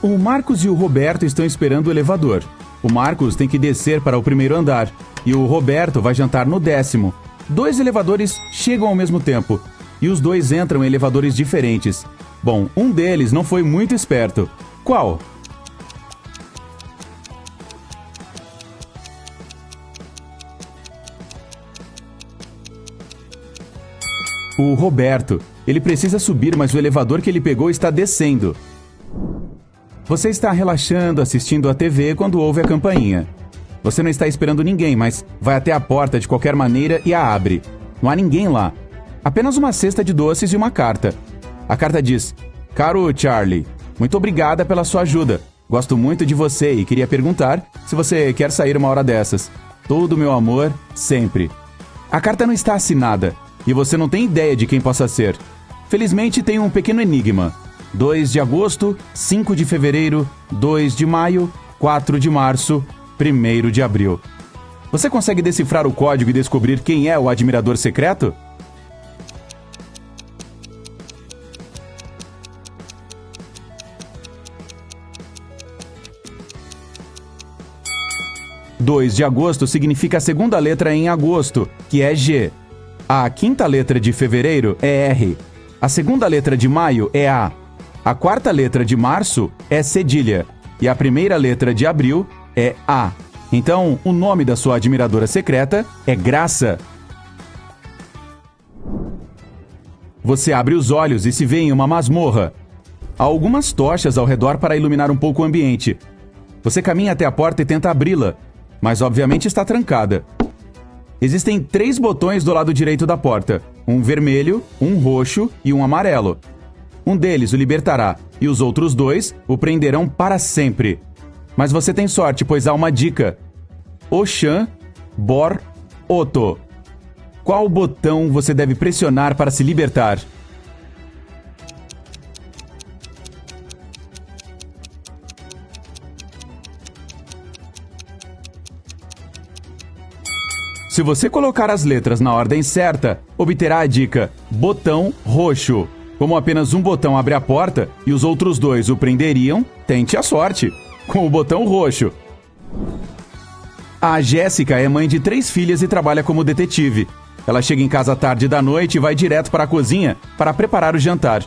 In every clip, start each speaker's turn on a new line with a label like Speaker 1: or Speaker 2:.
Speaker 1: O Marcos e o Roberto estão esperando o elevador. O Marcos tem que descer para o primeiro andar e o Roberto vai jantar no 10º. 2 elevadores chegam ao mesmo tempo e os 2 entram em elevadores diferentes. Bom, um deles não foi muito esperto. Qual? O Roberto. Ele precisa subir, mas o elevador que ele pegou está descendo. Você está relaxando, assistindo a TV quando ouve a campainha. Você não está esperando ninguém, mas vai até a porta de qualquer maneira e a abre. Não há ninguém lá. Apenas uma cesta de doces e uma carta. A carta diz: Caro Charlie, muito obrigada pela sua ajuda. Gosto muito de você e queria perguntar se você quer sair uma hora dessas. Todo o meu amor, sempre. A carta não está assinada e você não tem ideia de quem possa ser. Felizmente tem um pequeno enigma. 2 de agosto, 5 de fevereiro, 2 de maio, 4 de março, 1º de abril. Você consegue decifrar o código e descobrir quem é o admirador secreto? "2 de agosto significa a segunda letra em agosto, que é G. A quinta letra de fevereiro é R. A segunda letra de maio é A. A quarta letra de março é cedilha. E a primeira letra de abril é A. Então, o nome da sua admiradora secreta é Graça. Você abre os olhos e se vê em uma masmorra. Há algumas tochas ao redor para iluminar um pouco o ambiente. Você caminha até a porta e tenta abri-la, mas obviamente está trancada. Existem 3 botões do lado direito da porta, um vermelho, um roxo e um amarelo. Um deles o libertará e os outros 2 o prenderão para sempre. Mas você tem sorte, pois há uma dica. Oxan, Bor, Oto. Qual botão você deve pressionar para se libertar? Se você colocar as letras na ordem certa, obterá a dica botão roxo. Como apenas um botão abre a porta e os outros 2 o prenderiam, tente a sorte com o botão roxo. A Jéssica é mãe de 3 filhas e trabalha como detetive. Ela chega em casa tarde da noite e vai direto para a cozinha para preparar o jantar.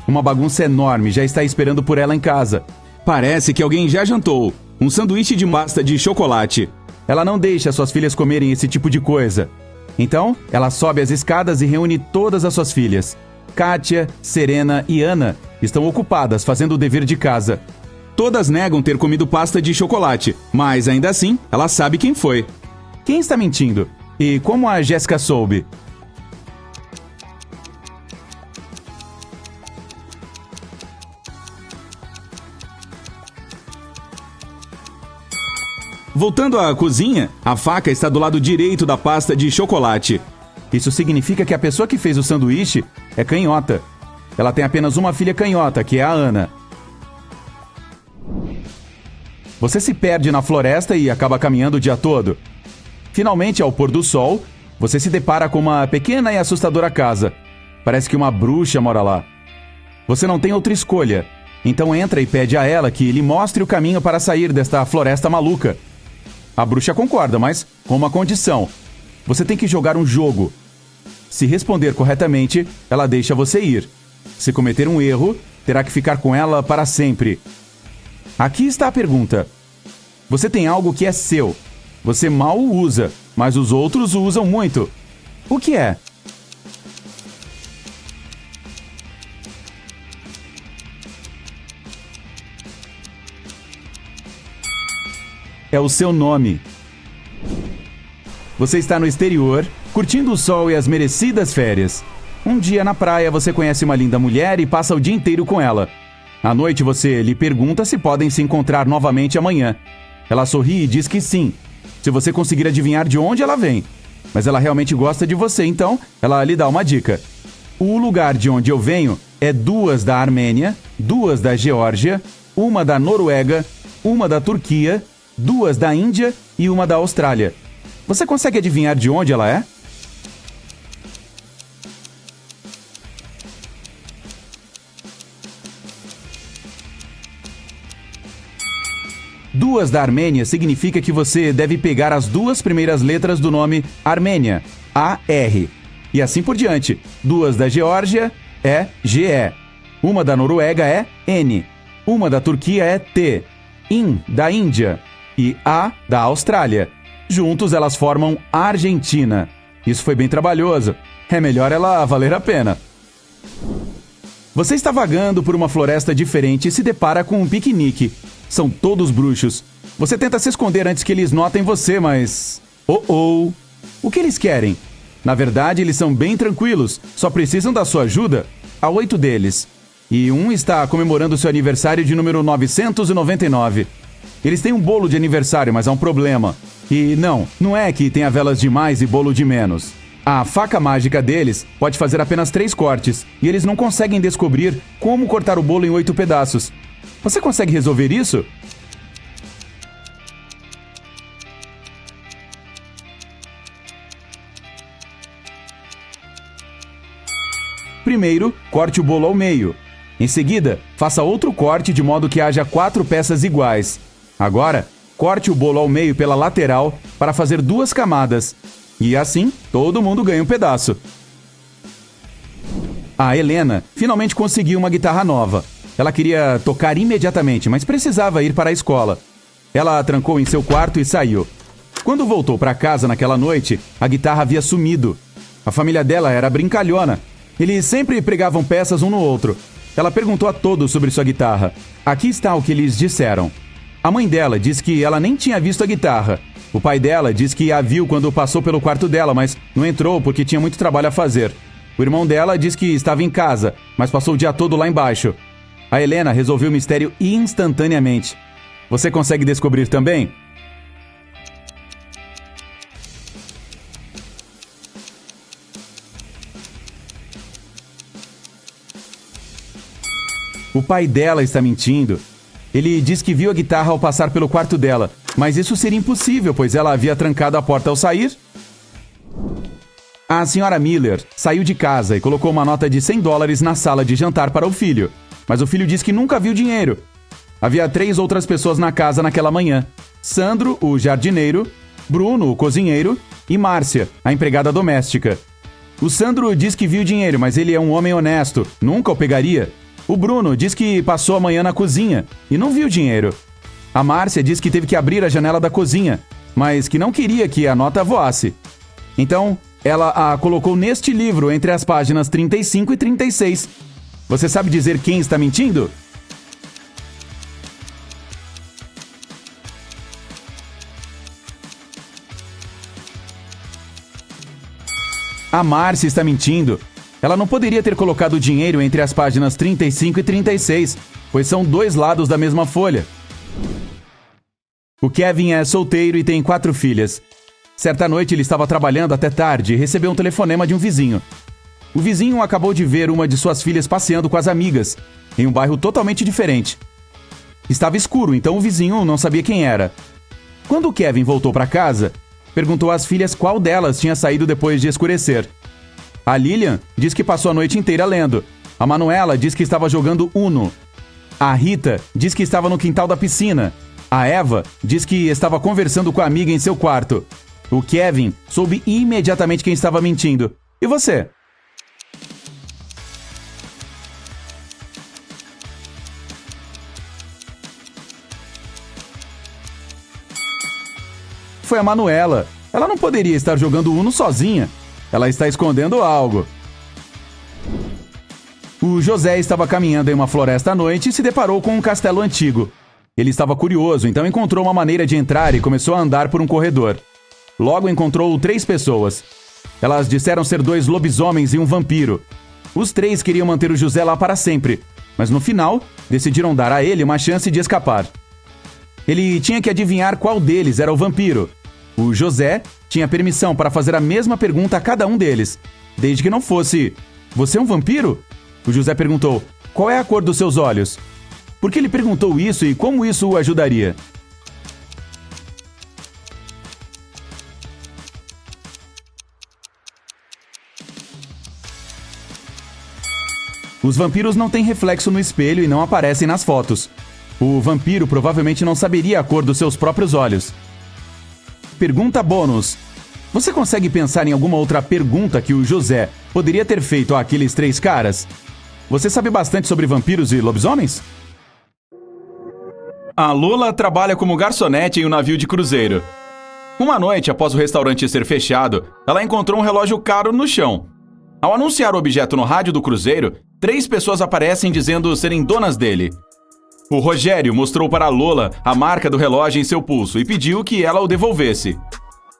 Speaker 1: Uma bagunça enorme já está esperando por ela em casa. Parece que alguém já jantou. Um sanduíche de pasta de chocolate. Ela não deixa suas filhas comerem esse tipo de coisa. Então, ela sobe as escadas e reúne todas as suas filhas. Kátia, Serena e Ana estão ocupadas fazendo o dever de casa. Todas negam ter comido pasta de chocolate, mas ainda assim, ela sabe quem foi. Quem está mentindo? E como a Jéssica soube? Voltando à cozinha, a faca está do lado direito da pasta de chocolate. Isso significa que a pessoa que fez o sanduíche é canhota. Ela tem apenas uma filha canhota, que é a Ana. Você se perde na floresta e acaba caminhando o dia todo. Finalmente, ao pôr do sol, você se depara com uma pequena e assustadora casa. Parece que uma bruxa mora lá. Você não tem outra escolha. Então entra e pede a ela que lhe mostre o caminho para sair desta floresta maluca. A bruxa concorda, mas com uma condição. Você tem que jogar um jogo. Se responder corretamente, ela deixa você ir. Se cometer um erro, terá que ficar com ela para sempre. Aqui está a pergunta. Você tem algo que é seu. Você mal o usa, mas os outros o usam muito. O que é? É o seu nome. Você está no exterior, curtindo o sol e as merecidas férias. Um dia na praia você conhece uma linda mulher e passa o dia inteiro com ela. À noite você lhe pergunta se podem se encontrar novamente amanhã. Ela sorri e diz que sim, se você conseguir adivinhar de onde ela vem. Mas ela realmente gosta de você, então ela lhe dá uma dica. O lugar de onde eu venho é 2 da Armênia, 2 da Geórgia, 1 da Noruega, 1 da Turquia, 2 da Índia e 1 da Austrália. Você consegue adivinhar de onde ela é? Duas da Armênia significa que você deve pegar as duas primeiras letras do nome Armênia, A-R. E assim por diante. Duas da Geórgia é G-E. Uma da Noruega é N. Uma da Turquia é T. In, da Índia. E A, da Austrália. Juntos elas formam Argentina. Isso foi bem trabalhoso. É melhor ela valer a pena. Você está vagando por uma floresta diferente e se depara com um piquenique. São todos bruxos. Você tenta se esconder antes que eles notem você, mas... Oh! O que eles querem? Na verdade, eles são bem tranquilos. Só precisam da sua ajuda. Há 8 deles. E um está comemorando seu aniversário de número 999. Eles têm um bolo de aniversário, mas há um problema. E não é que tenha velas demais e bolo de menos. A faca mágica deles pode fazer apenas 3 cortes, e eles não conseguem descobrir como cortar o bolo em 8 pedaços. Você consegue resolver isso? Primeiro, corte o bolo ao meio. Em seguida, faça outro corte de modo que haja 4 peças iguais. Agora, corte o bolo ao meio pela lateral para fazer 2 camadas. E assim, todo mundo ganha um pedaço. A Helena finalmente conseguiu uma guitarra nova. Ela queria tocar imediatamente, mas precisava ir para a escola. Ela a trancou em seu quarto e saiu. Quando voltou para casa naquela noite, a guitarra havia sumido. A família dela era brincalhona. Eles sempre pregavam peças um no outro. Ela perguntou a todos sobre sua guitarra. Aqui está o que eles disseram. A mãe dela disse que ela nem tinha visto a guitarra. O pai dela disse que a viu quando passou pelo quarto dela, mas não entrou porque tinha muito trabalho a fazer. O irmão dela disse que estava em casa, mas passou o dia todo lá embaixo. A Helena resolveu o mistério instantaneamente. Você consegue descobrir também? O pai dela está mentindo. Ele diz que viu a guitarra ao passar pelo quarto dela, mas isso seria impossível, pois ela havia trancado a porta ao sair. A senhora Miller saiu de casa e colocou uma nota de $100 na sala de jantar para o filho, mas o filho disse que nunca viu dinheiro. Havia 3 outras pessoas na casa naquela manhã: Sandro, o jardineiro, Bruno, o cozinheiro, e Márcia, a empregada doméstica. O Sandro diz que viu dinheiro, mas ele é um homem honesto, nunca o pegaria. O Bruno diz que passou a manhã na cozinha e não viu dinheiro. A Márcia diz que teve que abrir a janela da cozinha, mas que não queria que a nota voasse. Então, ela a colocou neste livro entre as páginas 35 e 36. Você sabe dizer quem está mentindo? A Márcia está mentindo. Ela não poderia ter colocado o dinheiro entre as páginas 35 e 36, pois são 2 lados da mesma folha. O Kevin é solteiro e tem 4 filhas. Certa noite ele estava trabalhando até tarde e recebeu um telefonema de um vizinho. O vizinho acabou de ver uma de suas filhas passeando com as amigas, em um bairro totalmente diferente. Estava escuro, então o vizinho não sabia quem era. Quando o Kevin voltou para casa, perguntou às filhas qual delas tinha saído depois de escurecer. A Lilian diz que passou a noite inteira lendo. A Manuela diz que estava jogando Uno. A Rita diz que estava no quintal da piscina. A Eva diz que estava conversando com a amiga em seu quarto. O Kevin soube imediatamente quem estava mentindo. E você? Foi a Manuela. Ela não poderia estar jogando Uno sozinha. Ela está escondendo algo. O José estava caminhando em uma floresta à noite e se deparou com um castelo antigo. Ele estava curioso, então encontrou uma maneira de entrar e começou a andar por um corredor. Logo encontrou 3 pessoas. Elas disseram ser 2 lobisomens e um vampiro. Os 3 queriam manter o José lá para sempre, mas no final decidiram dar a ele uma chance de escapar. Ele tinha que adivinhar qual deles era o vampiro. O José tinha permissão para fazer a mesma pergunta a cada um deles, desde que não fosse: "Você é um vampiro?" O José perguntou: "Qual é a cor dos seus olhos?" Por que ele perguntou isso e como isso o ajudaria? Os vampiros não têm reflexo no espelho e não aparecem nas fotos. O vampiro provavelmente não saberia a cor dos seus próprios olhos. Pergunta bônus. Você consegue pensar em alguma outra pergunta que o José poderia ter feito àqueles 3 caras? Você sabe bastante sobre vampiros e lobisomens? A Lola trabalha como garçonete em um navio de cruzeiro. Uma noite, após o restaurante ser fechado, ela encontrou um relógio caro no chão. Ao anunciar o objeto no rádio do cruzeiro, 3 pessoas aparecem dizendo serem donas dele. O Rogério mostrou para a Lola a marca do relógio em seu pulso e pediu que ela o devolvesse.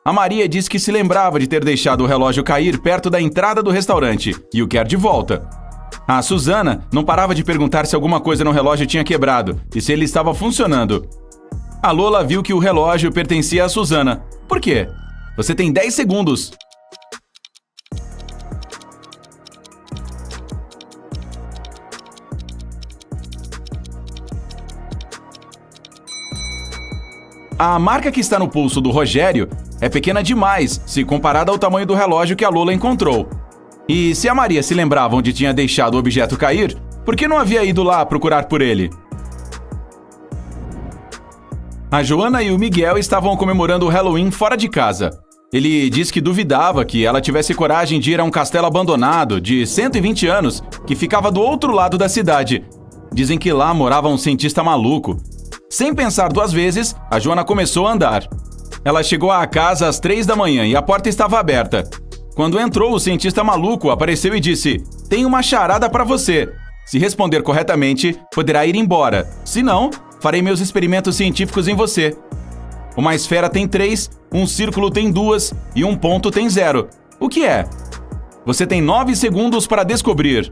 Speaker 1: A Maria disse que se lembrava de ter deixado o relógio cair perto da entrada do restaurante e o quer de volta. A Susana não parava de perguntar se alguma coisa no relógio tinha quebrado e se ele estava funcionando. A Lola viu que o relógio pertencia a Susana. Por quê? Você tem 10 segundos. A marca que está no pulso do Rogério é pequena demais se comparada ao tamanho do relógio que a Lola encontrou. E se a Maria se lembrava onde tinha deixado o objeto cair, por que não havia ido lá procurar por ele? A Joana e o Miguel estavam comemorando o Halloween fora de casa. Ele disse que duvidava que ela tivesse coragem de ir a um castelo abandonado de 120 anos que ficava do outro lado da cidade. Dizem que lá morava um cientista maluco. Sem pensar 2 vezes, a Joana começou a andar. Ela chegou à casa às 3 da manhã e a porta estava aberta. Quando entrou, o cientista maluco apareceu e disse: "Tem uma charada para você. Se responder corretamente, poderá ir embora. Se não, farei meus experimentos científicos em você. Uma esfera tem 3, um círculo tem 2 e um ponto tem 0. O que é? Você tem 9 segundos para descobrir."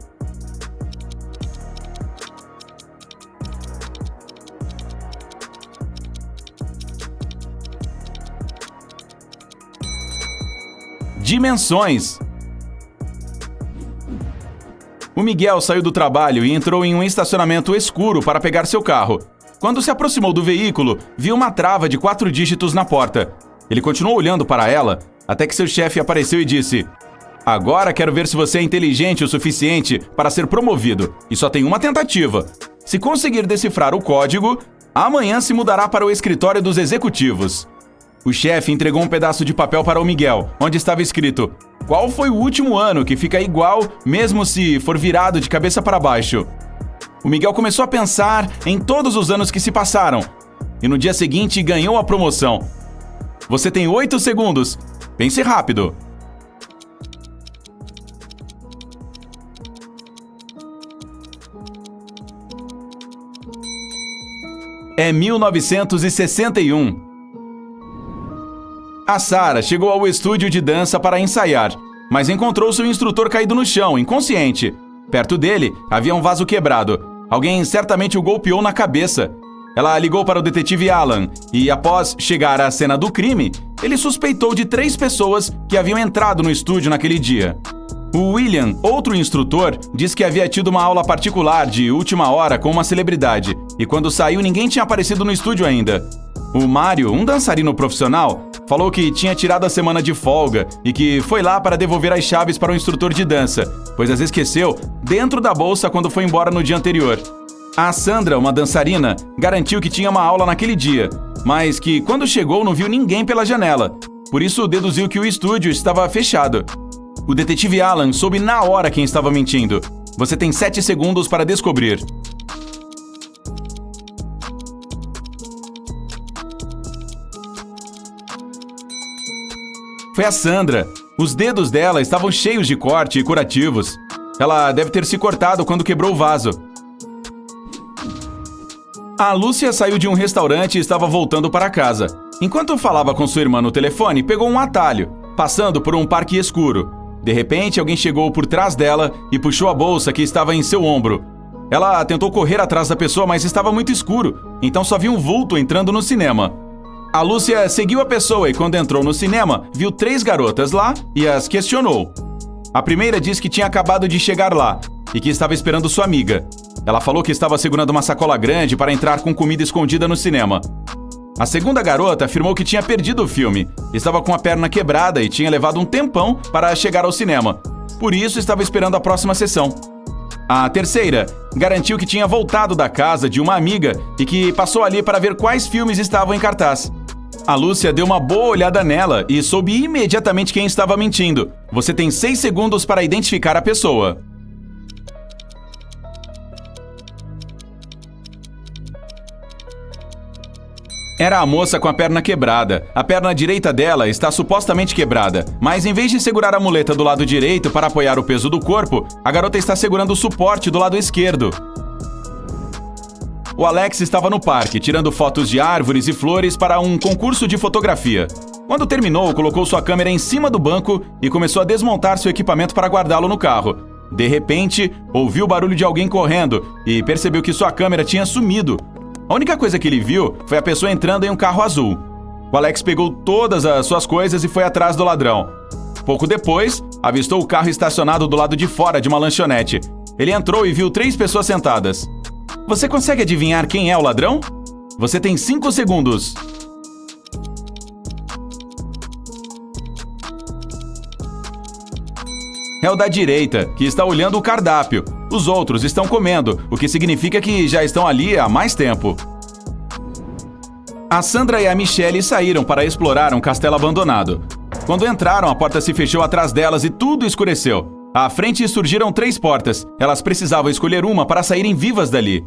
Speaker 1: Dimensões. O Miguel saiu do trabalho e entrou em um estacionamento escuro para pegar seu carro. Quando se aproximou do veículo, viu uma trava de 4 dígitos na porta. Ele continuou olhando para ela, até que seu chefe apareceu e disse: "Agora quero ver se você é inteligente o suficiente para ser promovido, e só tem uma tentativa. Se conseguir decifrar o código, amanhã se mudará para o escritório dos executivos." O chefe entregou um pedaço de papel para o Miguel, onde estava escrito: "Qual foi o último ano que fica igual, mesmo se for virado de cabeça para baixo?" O Miguel começou a pensar em todos os anos que se passaram, e no dia seguinte ganhou a promoção. Você tem 8 segundos. Pense rápido. É 1961. A Sarah chegou ao estúdio de dança para ensaiar, mas encontrou seu instrutor caído no chão, inconsciente. Perto dele, havia um vaso quebrado. Alguém certamente o golpeou na cabeça. Ela ligou para o detetive Alan e, após chegar à cena do crime, ele suspeitou de 3 pessoas que haviam entrado no estúdio naquele dia. O William, outro instrutor, disse que havia tido uma aula particular de última hora com uma celebridade, e quando saiu ninguém tinha aparecido no estúdio ainda. O Mário, um dançarino profissional, falou que tinha tirado a semana de folga e que foi lá para devolver as chaves para o instrutor de dança, pois as esqueceu dentro da bolsa quando foi embora no dia anterior. A Sandra, uma dançarina, garantiu que tinha uma aula naquele dia, mas que quando chegou não viu ninguém pela janela. Por isso deduziu que o estúdio estava fechado. O detetive Alan soube na hora quem estava mentindo. Você tem 7 segundos para descobrir. Foi a Sandra. Os dedos dela estavam cheios de corte e curativos. Ela deve ter se cortado quando quebrou o vaso. A Lúcia saiu de um restaurante e estava voltando para casa. Enquanto falava com sua irmã no telefone, pegou um atalho, passando por um parque escuro. De repente, alguém chegou por trás dela e puxou a bolsa que estava em seu ombro. Ela tentou correr atrás da pessoa, mas estava muito escuro, então só viu um vulto entrando no cinema. A Lúcia seguiu a pessoa e, quando entrou no cinema, viu 3 garotas lá e as questionou. A primeira disse que tinha acabado de chegar lá e que estava esperando sua amiga. Ela falou que estava segurando uma sacola grande para entrar com comida escondida no cinema. A segunda garota afirmou que tinha perdido o filme, estava com a perna quebrada e tinha levado um tempão para chegar ao cinema. Por isso, estava esperando a próxima sessão. A terceira garantiu que tinha voltado da casa de uma amiga e que passou ali para ver quais filmes estavam em cartaz. A Lúcia deu uma boa olhada nela e soube imediatamente quem estava mentindo. Você tem 6 segundos para identificar a pessoa. Era a moça com a perna quebrada. A perna direita dela está supostamente quebrada, mas em vez de segurar a muleta do lado direito para apoiar o peso do corpo, a garota está segurando o suporte do lado esquerdo. O Alex estava no parque, tirando fotos de árvores e flores para um concurso de fotografia. Quando terminou, colocou sua câmera em cima do banco e começou a desmontar seu equipamento para guardá-lo no carro. De repente, ouviu o barulho de alguém correndo e percebeu que sua câmera tinha sumido. A única coisa que ele viu foi a pessoa entrando em um carro azul. O Alex pegou todas as suas coisas e foi atrás do ladrão. Pouco depois, avistou o carro estacionado do lado de fora de uma lanchonete. Ele entrou e viu 3 pessoas sentadas. Você consegue adivinhar quem é o ladrão? Você tem 5 segundos. É o da direita, que está olhando o cardápio. Os outros estão comendo, o que significa que já estão ali há mais tempo. A Sandra e a Michelle saíram para explorar um castelo abandonado. Quando entraram, a porta se fechou atrás delas e tudo escureceu. À frente surgiram 3 portas. Elas precisavam escolher uma para saírem vivas dali.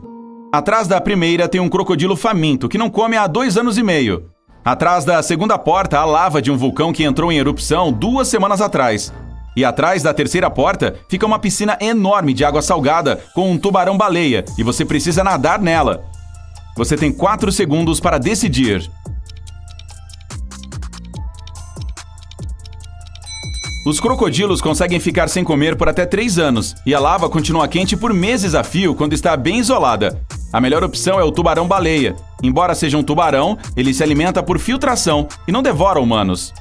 Speaker 1: Atrás da primeira tem um crocodilo faminto que não come há 2 anos e meio. Atrás da segunda porta, a lava de um vulcão que entrou em erupção 2 semanas atrás. E atrás da terceira porta fica uma piscina enorme de água salgada com um tubarão-baleia e você precisa nadar nela. Você tem 4 segundos para decidir. Os crocodilos conseguem ficar sem comer por até 3 anos e a lava continua quente por meses a fio quando está bem isolada. A melhor opção é o tubarão-baleia. Embora seja um tubarão, ele se alimenta por filtração e não devora humanos.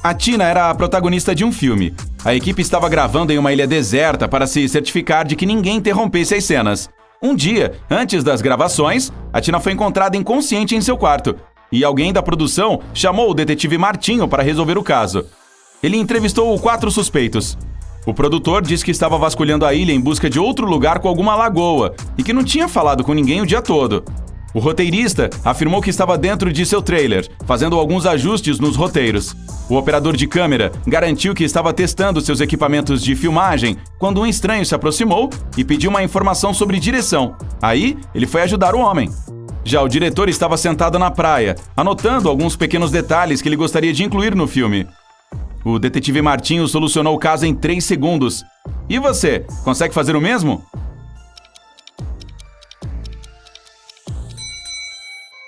Speaker 1: A Tina era a protagonista de um filme. A equipe estava gravando em uma ilha deserta para se certificar de que ninguém interrompesse as cenas. Um dia, antes das gravações, a Tina foi encontrada inconsciente em seu quarto. E alguém da produção chamou o detetive Martinho para resolver o caso. Ele entrevistou 4 suspeitos. O produtor disse que estava vasculhando a ilha em busca de outro lugar com alguma lagoa e que não tinha falado com ninguém o dia todo. O roteirista afirmou que estava dentro de seu trailer, fazendo alguns ajustes nos roteiros. O operador de câmera garantiu que estava testando seus equipamentos de filmagem quando um estranho se aproximou e pediu uma informação sobre direção. Aí, ele foi ajudar o homem. Já o diretor estava sentado na praia, anotando alguns pequenos detalhes que ele gostaria de incluir no filme. O detetive Martinho solucionou o caso em 3 segundos. E você, consegue fazer o mesmo?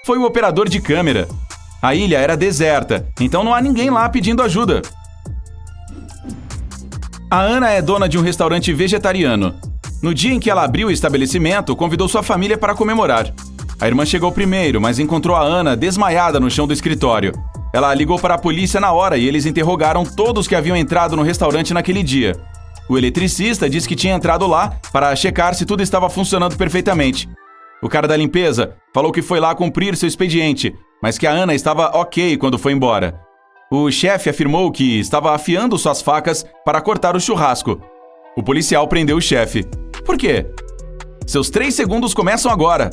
Speaker 1: Foi o operador de câmera. A ilha era deserta, então não há ninguém lá pedindo ajuda. A Ana é dona de um restaurante vegetariano. No dia em que ela abriu o estabelecimento, convidou sua família para comemorar. A irmã chegou primeiro, mas encontrou a Ana desmaiada no chão do escritório. Ela ligou para a polícia na hora e eles interrogaram todos que haviam entrado no restaurante naquele dia. O eletricista disse que tinha entrado lá para checar se tudo estava funcionando perfeitamente. O cara da limpeza falou que foi lá cumprir seu expediente, mas que a Ana estava ok quando foi embora. O chefe afirmou que estava afiando suas facas para cortar o churrasco. O policial prendeu o chefe. Por quê? Seus 3 segundos começam agora.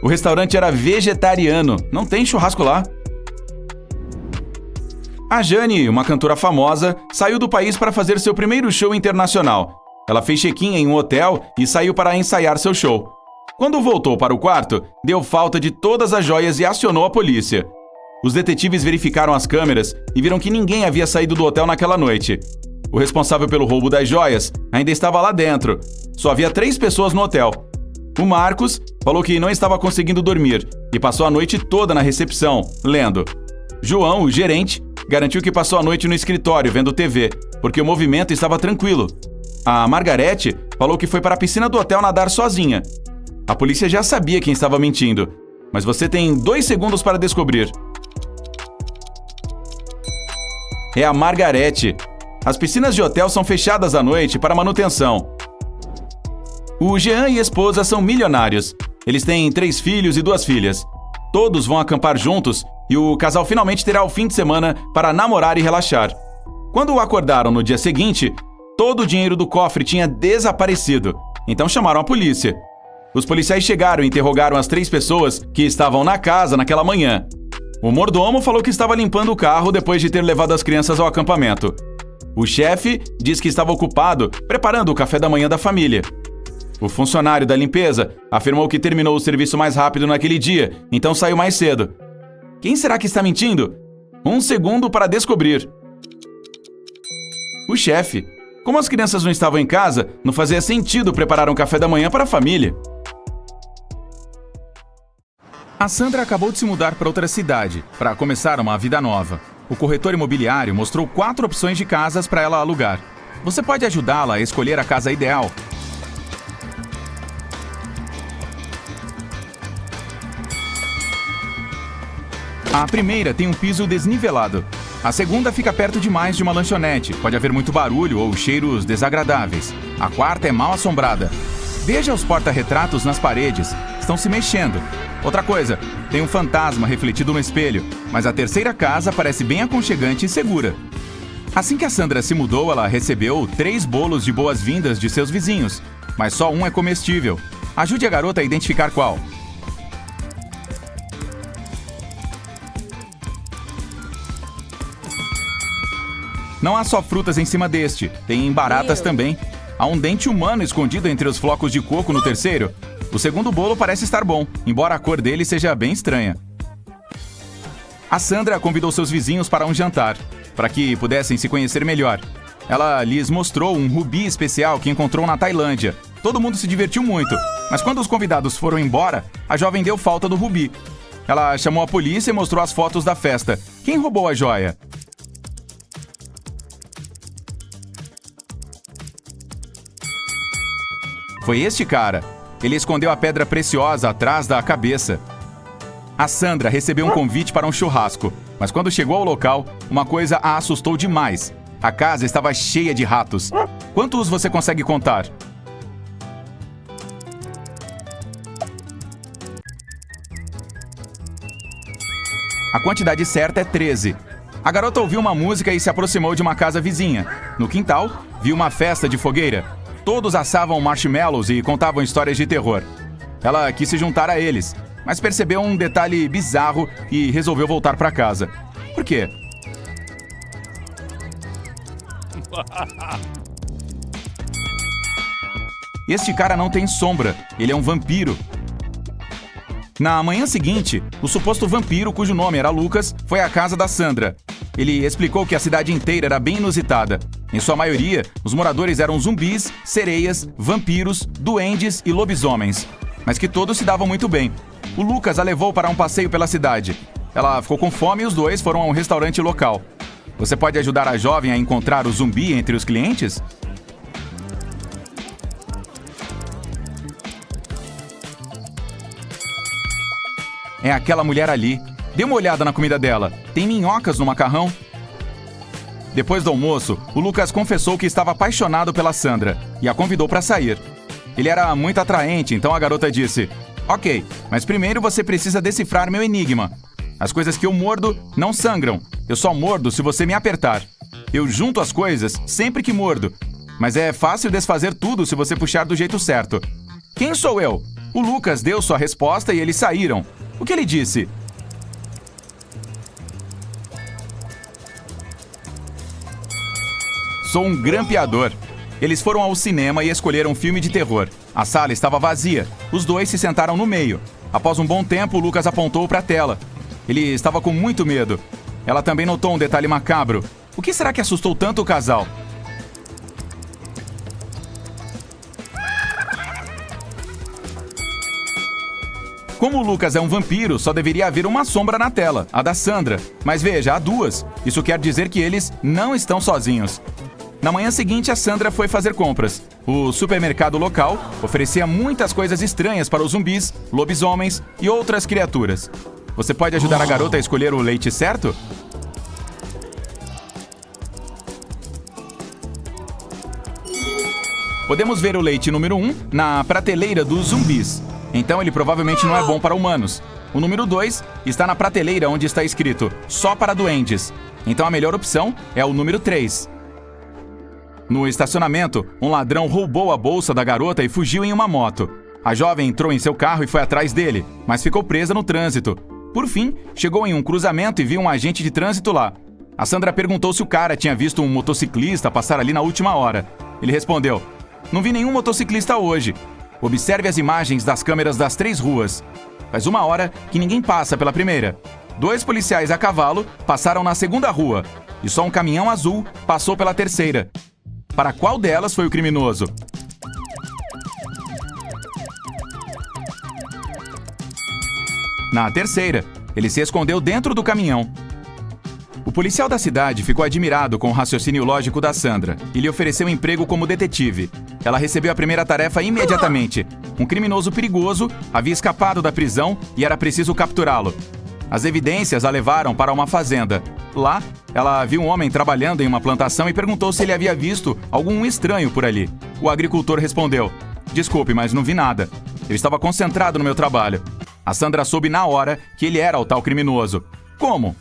Speaker 1: O restaurante era vegetariano, não tem churrasco lá. A Jane, uma cantora famosa, saiu do país para fazer seu primeiro show internacional. Ela fez check-in em um hotel e saiu para ensaiar seu show. Quando voltou para o quarto, deu falta de todas as joias e acionou a polícia. Os detetives verificaram as câmeras e viram que ninguém havia saído do hotel naquela noite. O responsável pelo roubo das joias ainda estava lá dentro. Só havia 3 pessoas no hotel. O Marcos falou que não estava conseguindo dormir e passou a noite toda na recepção, lendo. João, o gerente, garantiu que passou a noite no escritório vendo TV, porque o movimento estava tranquilo. A Margarete falou que foi para a piscina do hotel nadar sozinha. A polícia já sabia quem estava mentindo, mas você tem 2 segundos para descobrir. É a Margarete. As piscinas de hotel são fechadas à noite para manutenção. O Jean e a esposa são milionários. Eles têm 3 filhos e 2 filhas. Todos vão acampar juntos e o casal finalmente terá o fim de semana para namorar e relaxar. Quando acordaram no dia seguinte, todo o dinheiro do cofre tinha desaparecido. Então chamaram a polícia. Os policiais chegaram e interrogaram as 3 pessoas que estavam na casa naquela manhã. O mordomo falou que estava limpando o carro depois de ter levado as crianças ao acampamento. O chefe diz que estava ocupado preparando o café da manhã da família. O funcionário da limpeza afirmou que terminou o serviço mais rápido naquele dia, então saiu mais cedo. Quem será que está mentindo? 1 segundo para descobrir. O chefe. Como as crianças não estavam em casa, não fazia sentido preparar um café da manhã para a família. A Sandra acabou de se mudar para outra cidade, para começar uma vida nova. O corretor imobiliário mostrou 4 opções de casas para ela alugar. Você pode ajudá-la a escolher a casa ideal. A primeira tem um piso desnivelado. A segunda fica perto demais de uma lanchonete. Pode haver muito barulho ou cheiros desagradáveis. A quarta é mal assombrada. Veja os porta-retratos nas paredes. Estão se mexendo. Outra coisa, tem um fantasma refletido no espelho. Mas a terceira casa parece bem aconchegante e segura. Assim que a Sandra se mudou, ela recebeu 3 bolos de boas-vindas de seus vizinhos. Mas só um é comestível. Ajude a garota a identificar qual. Não há só frutas em cima deste, tem baratas também. Há um dente humano escondido entre os flocos de coco no terceiro. O segundo bolo parece estar bom, embora a cor dele seja bem estranha. A Sandra convidou seus vizinhos para um jantar, para que pudessem se conhecer melhor. Ela lhes mostrou um rubi especial que encontrou na Tailândia. Todo mundo se divertiu muito, mas quando os convidados foram embora, a jovem deu falta do rubi. Ela chamou a polícia e mostrou as fotos da festa. Quem roubou a joia? Foi este cara. Ele escondeu a pedra preciosa atrás da cabeça. A Sandra recebeu um convite para um churrasco, mas quando chegou ao local, uma coisa a assustou demais. A casa estava cheia de ratos. Quantos você consegue contar? A quantidade certa é 13. A garota ouviu uma música e se aproximou de uma casa vizinha. No quintal, viu uma festa de fogueira. Todos assavam marshmallows e contavam histórias de terror. Ela quis se juntar a eles, mas percebeu um detalhe bizarro e resolveu voltar para casa. Por quê? Este cara não tem sombra, ele é um vampiro. Na manhã seguinte, o suposto vampiro, cujo nome era Lucas, foi à casa da Sandra. Ele explicou que a cidade inteira era bem inusitada. Em sua maioria, os moradores eram zumbis, sereias, vampiros, duendes e lobisomens. Mas que todos se davam muito bem. O Lucas a levou para um passeio pela cidade. Ela ficou com fome e os dois foram a um restaurante local. Você pode ajudar a jovem a encontrar o zumbi entre os clientes? É aquela mulher ali. Dê uma olhada na comida dela. Tem minhocas no macarrão? Depois do almoço, o Lucas confessou que estava apaixonado pela Sandra e a convidou para sair. Ele era muito atraente, então a garota disse: "Ok, mas primeiro você precisa decifrar meu enigma. As coisas que eu mordo não sangram. Eu só mordo se você me apertar. Eu junto as coisas sempre que mordo, mas é fácil desfazer tudo se você puxar do jeito certo. Quem sou eu?" O Lucas deu sua resposta e eles saíram. O que ele disse? Sou um grampeador. Eles foram ao cinema e escolheram um filme de terror. A sala estava vazia. Os dois se sentaram no meio. Após um bom tempo, o Lucas apontou para a tela. Ele estava com muito medo. Ela também notou um detalhe macabro. O que será que assustou tanto o casal? Como o Lucas é um vampiro, só deveria haver uma sombra na tela, a da Sandra. Mas veja, há 2. Isso quer dizer que eles não estão sozinhos. Na manhã seguinte, a Sandra foi fazer compras. O supermercado local oferecia muitas coisas estranhas para os zumbis, lobisomens e outras criaturas. Você pode ajudar a garota a escolher o leite certo? Podemos ver o leite número 1 na prateleira dos zumbis. Então ele provavelmente não é bom para humanos. O número 2 está na prateleira onde está escrito só para duendes. Então a melhor opção é o número 3. No estacionamento, um ladrão roubou a bolsa da garota e fugiu em uma moto. A jovem entrou em seu carro e foi atrás dele, mas ficou presa no trânsito. Por fim, chegou em um cruzamento e viu um agente de trânsito lá. A Sandra perguntou se o cara tinha visto um motociclista passar ali na última hora. Ele respondeu: "Não vi nenhum motociclista hoje. Observe as imagens das câmeras das 3 ruas. Faz 1 hora que ninguém passa pela primeira. 2 policiais a cavalo passaram na segunda rua e só um caminhão azul passou pela terceira. Para qual delas foi o criminoso?" Na terceira, ele se escondeu dentro do caminhão. O policial da cidade ficou admirado com o raciocínio lógico da Sandra e lhe ofereceu emprego como detetive. Ela recebeu a primeira tarefa imediatamente. Um criminoso perigoso havia escapado da prisão e era preciso capturá-lo. As evidências a levaram para uma fazenda. Lá, ela viu um homem trabalhando em uma plantação e perguntou se ele havia visto algum estranho por ali. O agricultor respondeu: "Desculpe, mas não vi nada. Eu estava concentrado no meu trabalho." A Sandra soube na hora que ele era o tal criminoso. Como?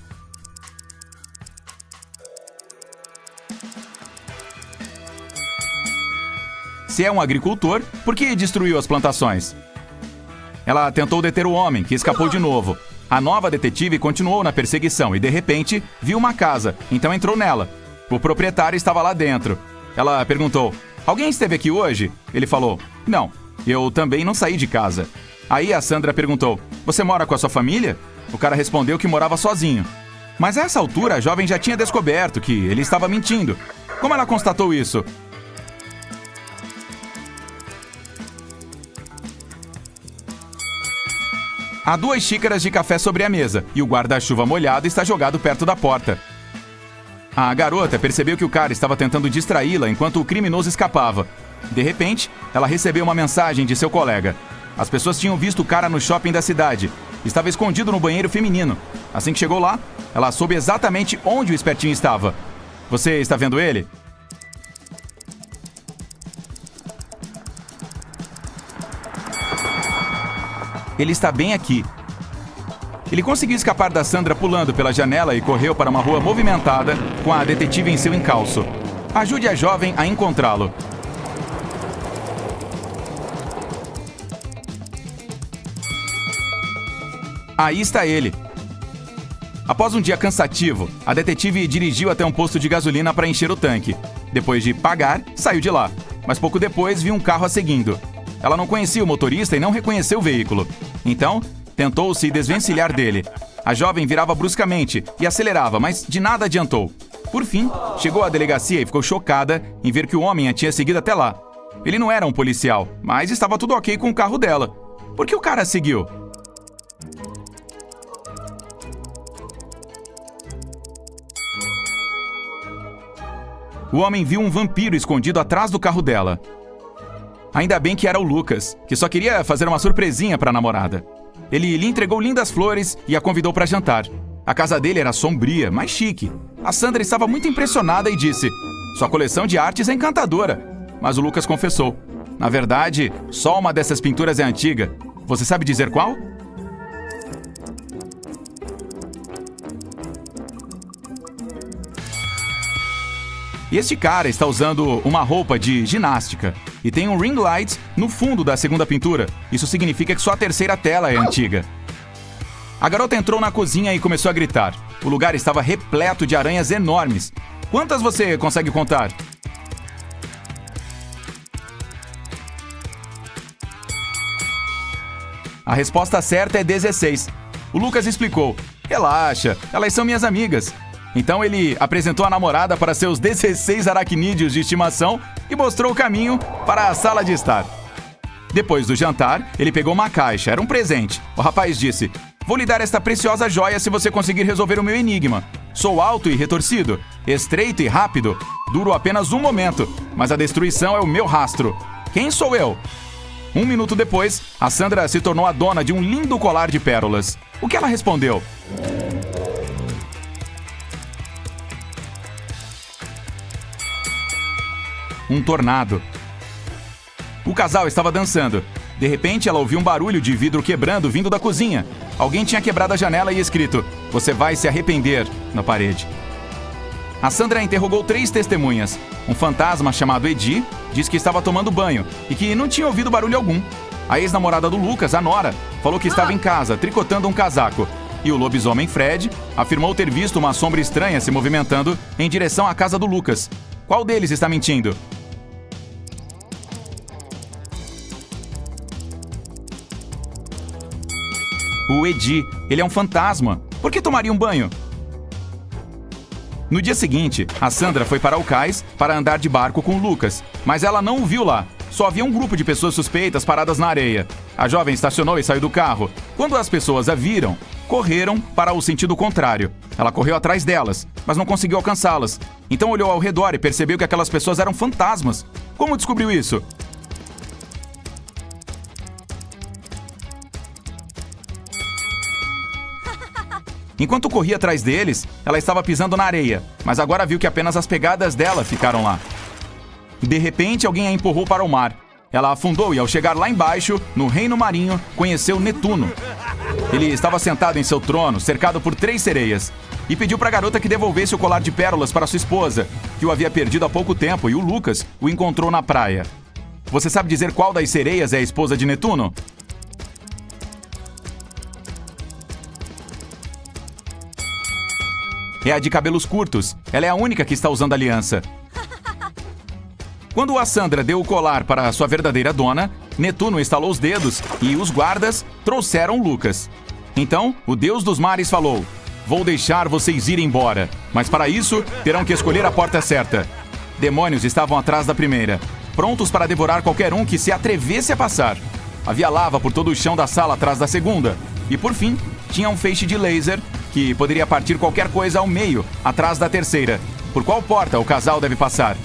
Speaker 1: Se é um agricultor, por que destruiu as plantações? Ela tentou deter o homem, que escapou de novo. A nova detetive continuou na perseguição e, de repente, viu uma casa, então entrou nela. O proprietário estava lá dentro. Ela perguntou: "Alguém esteve aqui hoje?" Ele falou: "Não, eu também não saí de casa." Aí a Sandra perguntou: "Você mora com a sua família?" O cara respondeu que morava sozinho. Mas a essa altura a jovem já tinha descoberto que ele estava mentindo. Como ela constatou isso? Há 2 xícaras de café sobre a mesa e o guarda-chuva molhado está jogado perto da porta. A garota percebeu que o cara estava tentando distraí-la enquanto o criminoso escapava. De repente, ela recebeu uma mensagem de seu colega. As pessoas tinham visto o cara no shopping da cidade. Estava escondido no banheiro feminino. Assim que chegou lá, ela soube exatamente onde o espertinho estava. Você está vendo ele? Ele está bem aqui. Ele conseguiu escapar da Sandra pulando pela janela e correu para uma rua movimentada com a detetive em seu encalço. Ajude a jovem a encontrá-lo. Aí está ele. Após um dia cansativo, a detetive dirigiu até um posto de gasolina para encher o tanque. Depois de pagar, saiu de lá. Mas pouco depois viu um carro a seguindo. Ela não conhecia o motorista e não reconheceu o veículo. Então, tentou se desvencilhar dele. A jovem virava bruscamente e acelerava, mas de nada adiantou. Por fim, chegou à delegacia e ficou chocada em ver que o homem a tinha seguido até lá. Ele não era um policial, mas estava tudo ok com o carro dela. Por que o cara a seguiu? O homem viu um vampiro escondido atrás do carro dela. Ainda bem que era o Lucas, que só queria fazer uma surpresinha para a namorada. Ele lhe entregou lindas flores e a convidou para jantar. A casa dele era sombria, mas chique. A Sandra estava muito impressionada e disse: "Sua coleção de artes é encantadora." Mas o Lucas confessou: "Na verdade, só uma dessas pinturas é antiga. Você sabe dizer qual?" E este cara está usando uma roupa de ginástica e tem um ring light no fundo da segunda pintura. Isso significa que só a terceira tela é antiga. A garota entrou na cozinha e começou a gritar. O lugar estava repleto de aranhas enormes. Quantas você consegue contar? A resposta certa é 16. O Lucas explicou: "Relaxa, elas são minhas amigas." Então ele apresentou a namorada para seus 16 aracnídeos de estimação e mostrou o caminho para a sala de estar. Depois do jantar, ele pegou uma caixa, era um presente. O rapaz disse: "Vou lhe dar esta preciosa joia se você conseguir resolver o meu enigma. Sou alto e retorcido, estreito e rápido, duro apenas um momento, mas a destruição é o meu rastro. Quem sou eu?" 1 minuto depois, a Sandra se tornou a dona de um lindo colar de pérolas. O que ela respondeu? Um tornado. O casal estava dançando. De repente, ela ouviu um barulho de vidro quebrando vindo da cozinha. Alguém tinha quebrado a janela e escrito: "Você vai se arrepender", na parede. A Sandra interrogou 3 testemunhas. Um fantasma chamado Edi disse que estava tomando banho e que não tinha ouvido barulho algum. A ex-namorada do Lucas, a Nora, falou que estava em casa, tricotando um casaco. E o lobisomem Fred afirmou ter visto uma sombra estranha se movimentando em direção à casa do Lucas. Qual deles está mentindo? O Edi, ele é um fantasma. Por que tomaria um banho? No dia seguinte, a Sandra foi para o cais para andar de barco com o Lucas, mas ela não o viu lá. Só havia um grupo de pessoas suspeitas paradas na areia. A jovem estacionou e saiu do carro. Quando as pessoas a viram, correram para o sentido contrário. Ela correu atrás delas, mas não conseguiu alcançá-las. Então olhou ao redor e percebeu que aquelas pessoas eram fantasmas. Como descobriu isso? Enquanto corria atrás deles, ela estava pisando na areia, mas agora viu que apenas as pegadas dela ficaram lá. De repente, alguém a empurrou para o mar. Ela afundou e, ao chegar lá embaixo, no reino marinho, conheceu Netuno. Ele estava sentado em seu trono, cercado por 3 sereias, e pediu para a garota que devolvesse o colar de pérolas para sua esposa, que o havia perdido há pouco tempo, e o Lucas o encontrou na praia. Você sabe dizer qual das sereias é a esposa de Netuno? É a de cabelos curtos. Ela é a única que está usando aliança. Quando a Sandra deu o colar para sua verdadeira dona, Netuno estalou os dedos e os guardas trouxeram Lucas. Então, o deus dos mares falou: "Vou deixar vocês ir embora, mas para isso terão que escolher a porta certa." Demônios estavam atrás da primeira, prontos para devorar qualquer um que se atrevesse a passar. Havia lava por todo o chão da sala atrás da segunda. E por fim, tinha um feixe de laser que poderia partir qualquer coisa ao meio, atrás da terceira. Por qual porta o casal deve passar?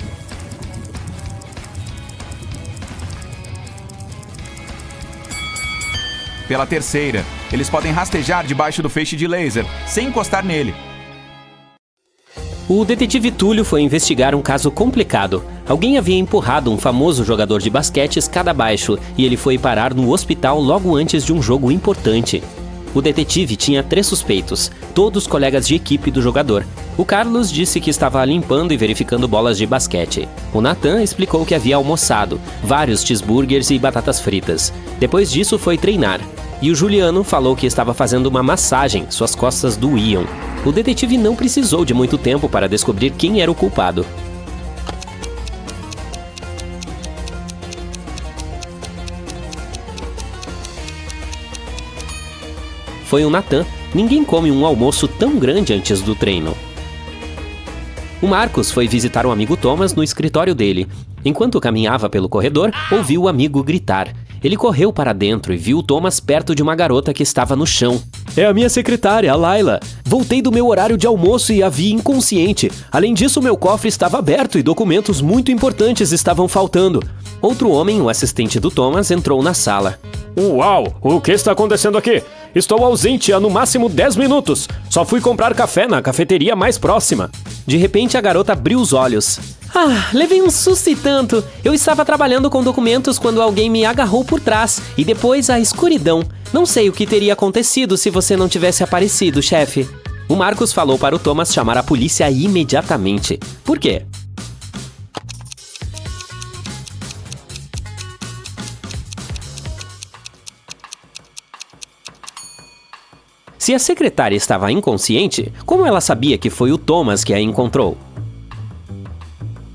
Speaker 1: Pela terceira. Eles podem rastejar debaixo do feixe de laser, sem encostar nele.
Speaker 2: O detetive Túlio foi investigar um caso complicado. Alguém havia empurrado um famoso jogador de basquete escada abaixo e ele foi parar no hospital logo antes de um jogo importante. O detetive tinha 3 suspeitos, todos colegas de equipe do jogador. O Carlos disse que estava limpando e verificando bolas de basquete. O Nathan explicou que havia almoçado, vários cheeseburgers e batatas fritas. Depois disso foi treinar. E o Juliano falou que estava fazendo uma massagem, suas costas doíam. O detetive não precisou de muito tempo para descobrir quem era o culpado. Foi o Nathan. Ninguém come um almoço tão grande antes do treino. O Marcos foi visitar um amigo Thomas no escritório dele. Enquanto caminhava pelo corredor, ouviu o amigo gritar. Ele correu para dentro e viu o Thomas perto de uma garota que estava no chão. "É a minha secretária, a Laila. Voltei do meu horário de almoço e a vi inconsciente. Além disso, meu cofre estava aberto e documentos muito importantes estavam faltando." Outro homem, o assistente do Thomas, entrou na sala. "Uau! O que está acontecendo aqui? Estou ausente há no máximo 10 minutos. Só fui comprar café na cafeteria mais próxima." De repente, a garota abriu os olhos. Levei um susto e tanto. Eu estava trabalhando com documentos quando alguém me agarrou por trás. E depois a escuridão. Não sei o que teria acontecido se você não tivesse aparecido, chefe." O Marcos falou para o Thomas chamar a polícia imediatamente. Por quê? Se a secretária estava inconsciente, como ela sabia que foi o Thomas que a encontrou?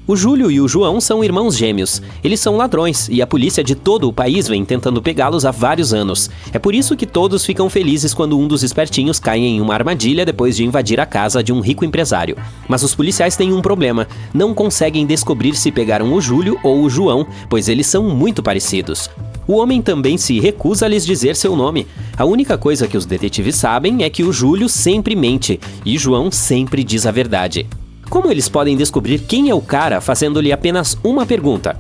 Speaker 2: O Júlio e o João são irmãos gêmeos. Eles são ladrões e a polícia de todo o país vem tentando pegá-los há vários anos. É por isso que todos ficam felizes quando um dos espertinhos cai em uma armadilha depois de invadir a casa de um rico empresário. Mas os policiais têm um problema. Não conseguem descobrir se pegaram o Júlio ou o João, pois eles são muito parecidos. O homem também se recusa a lhes dizer seu nome. A única coisa que os detetives sabem é que o Júlio sempre mente e João sempre diz a verdade. Como eles podem descobrir quem é o cara fazendo-lhe apenas uma pergunta?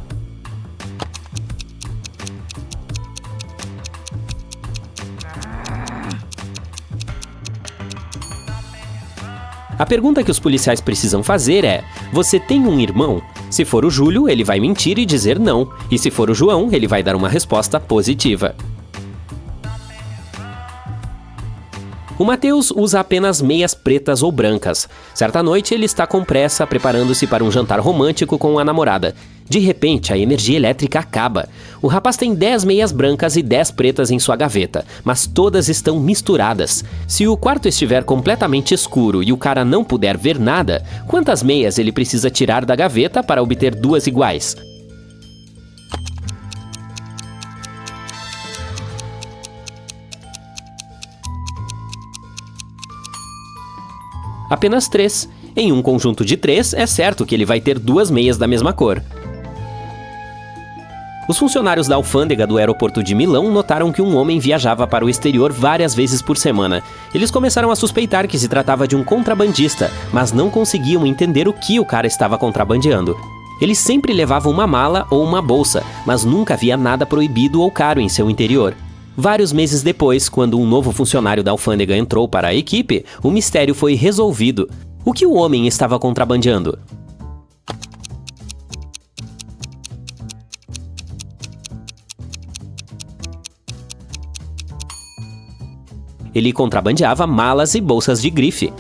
Speaker 2: A pergunta que os policiais precisam fazer é: você tem um irmão? Se for o Júlio, ele vai mentir e dizer não. E se for o João, ele vai dar uma resposta positiva. O Matheus usa apenas meias pretas ou brancas. Certa noite, ele está com pressa, preparando-se para um jantar romântico com a namorada. De repente, a energia elétrica acaba. O rapaz tem 10 meias brancas e 10 pretas em sua gaveta, mas todas estão misturadas. Se o quarto estiver completamente escuro e o cara não puder ver nada, quantas meias ele precisa tirar da gaveta para obter duas iguais? Apenas 3. Em um conjunto de 3, é certo que ele vai ter 2 meias da mesma cor. Os funcionários da alfândega do aeroporto de Milão notaram que um homem viajava para o exterior várias vezes por semana. Eles começaram a suspeitar que se tratava de um contrabandista, mas não conseguiam entender o que o cara estava contrabandeando. Ele sempre levava uma mala ou uma bolsa, mas nunca havia nada proibido ou caro em seu interior. Vários meses depois, quando um novo funcionário da alfândega entrou para a equipe, o mistério foi resolvido. O que o homem estava contrabandeando? Ele contrabandeava malas e bolsas de grife.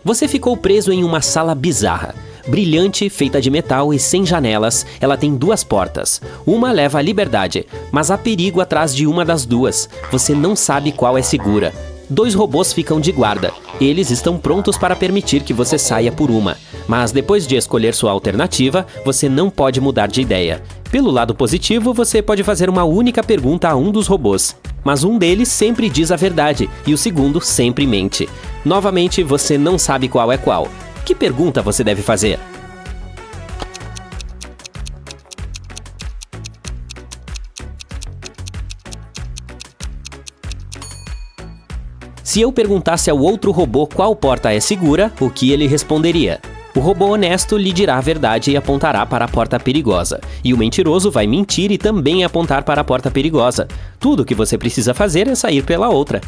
Speaker 2: Você ficou preso em uma sala bizarra. Brilhante, feita de metal e sem janelas, ela tem 2 portas. Uma leva à liberdade, mas há perigo atrás de uma das duas. Você não sabe qual é segura. 2 robôs ficam de guarda. Eles estão prontos para permitir que você saia por uma. Mas depois de escolher sua alternativa, você não pode mudar de ideia. Pelo lado positivo, você pode fazer uma única pergunta a um dos robôs. Mas um deles sempre diz a verdade e o segundo sempre mente. Novamente, você não sabe qual é qual. Que pergunta você deve fazer? Se eu perguntasse ao outro robô qual porta é segura, o que ele responderia? O robô honesto lhe dirá a verdade e apontará para a porta perigosa. E o mentiroso vai mentir e também apontar para a porta perigosa. Tudo o que você precisa fazer é sair pela outra.